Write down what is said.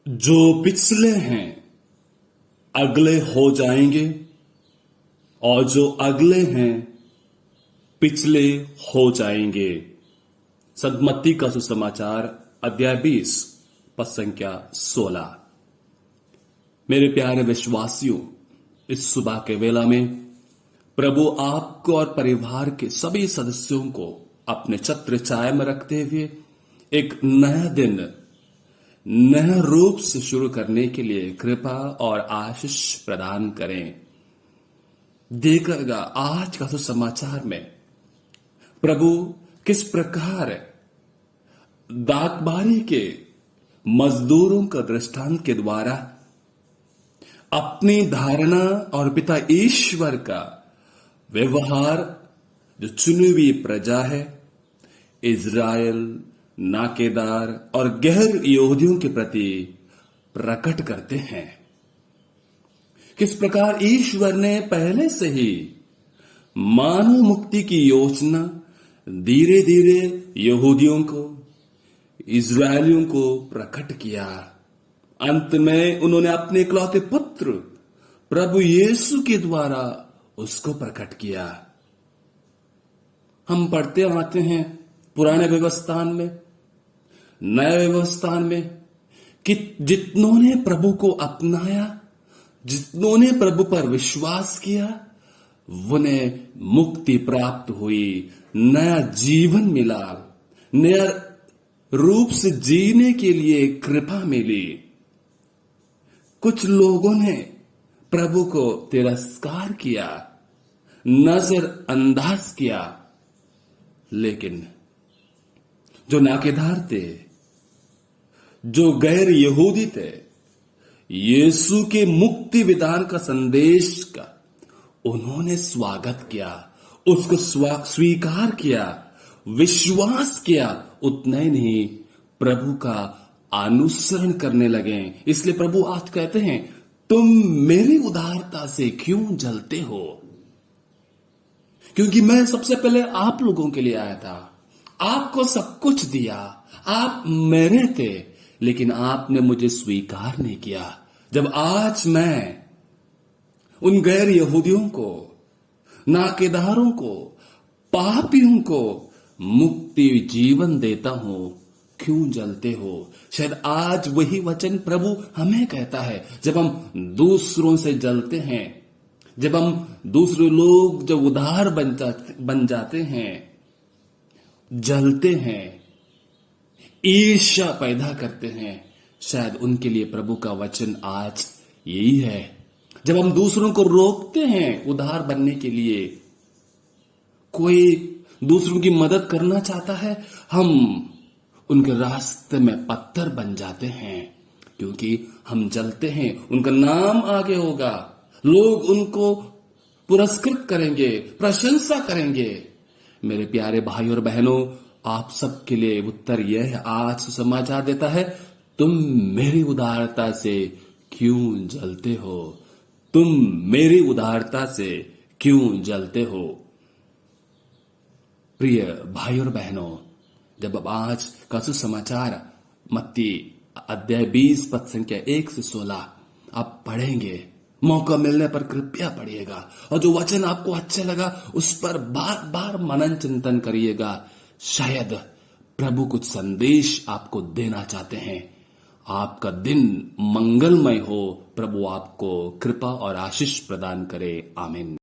जो पिछले हैं अगले हो जाएंगे और जो अगले हैं पिछले हो जाएंगे। संत मत्ती का सुसमाचार अध्याय 20 पद संख्या 16। मेरे प्यारे विश्वासियों, इस सुबह के वेला में प्रभु आपको और परिवार के सभी सदस्यों को अपने छत्र छाया में रखते हुए एक नया दिन नए रूप से शुरू करने के लिए कृपा और आशीष प्रदान करें। देखिएगा आज का सुसमाचार में प्रभु किस प्रकार दाखबारी के मजदूरों का दृष्टांत के द्वारा अपनी धारणा और पिता ईश्वर का व्यवहार, जो चुनी हुई प्रजा है, इज़राइल, नाकेदार और गैर यहूदियों के प्रति प्रकट करते हैं। किस प्रकार ईश्वर ने पहले से ही मानव मुक्ति की योजना धीरे धीरे यहूदियों को, इज़राइलियों को प्रकट किया। अंत में उन्होंने अपने इकलौते पुत्र प्रभु यीशु के द्वारा उसको प्रकट किया। हम पढ़ते आते हैं पुराने व्यवस्थान में, नए व्यवस्थान में कि जितनों ने प्रभु को अपनाया, जितनों ने प्रभु पर विश्वास किया, उन्हें मुक्ति प्राप्त हुई, नया जीवन मिला, नया रूप से जीने के लिए कृपा मिली। कुछ लोगों ने प्रभु को तिरस्कार किया, नजरअंदाज किया, लेकिन जो नाकेदार थे, जो गैर यहूदी थे, यीशु के मुक्ति विधान का संदेश का उन्होंने स्वागत किया, उसको स्वीकार किया, विश्वास किया। उतना ही नहीं, प्रभु का अनुसरण करने लगे। इसलिए प्रभु आज कहते हैं, तुम मेरी उदारता से क्यों जलते हो? क्योंकि मैं सबसे पहले आप लोगों के लिए आया था, आपको सब कुछ दिया, आप मेरे थे, लेकिन आपने मुझे स्वीकार नहीं किया। जब आज मैं उन गैर यहूदियों को, नाकेदारों को, पापियों को मुक्ति जीवन देता हूं, क्यों जलते हो? शायद आज वही वचन प्रभु हमें कहता है। जब हम दूसरों से जलते हैं, जब हम दूसरे लोग जब उदार बन जाते हैं, जलते हैं, ईर्ष्या पैदा करते हैं, शायद उनके लिए प्रभु का वचन आज यही है। जब हम दूसरों को रोकते हैं उदार बनने के लिए, कोई दूसरों की मदद करना चाहता है, हम उनके रास्ते में पत्थर बन जाते हैं, क्योंकि हम जलते हैं। उनका नाम आगे होगा, लोग उनको पुरस्कृत करेंगे, प्रशंसा करेंगे। मेरे प्यारे भाई और बहनों, आप सबके लिए उत्तर यह है, आज समाचार देता है, तुम मेरी उदारता से क्यों जलते हो? तुम मेरी उदारता से क्यों जलते हो? प्रिय भाई और बहनों, जब अब आज का सुसमाचार मत्ती अध्याय 20 पद संख्या 1 से 16 आप पढ़ेंगे, मौका मिलने पर कृपया पढ़िएगा, और जो वचन आपको अच्छा लगा उस पर बार बार मनन चिंतन करिएगा। शायद प्रभु कुछ संदेश आपको देना चाहते हैं। आपका दिन मंगलमय हो, प्रभु आपको कृपा और आशीष प्रदान करे। आमीन।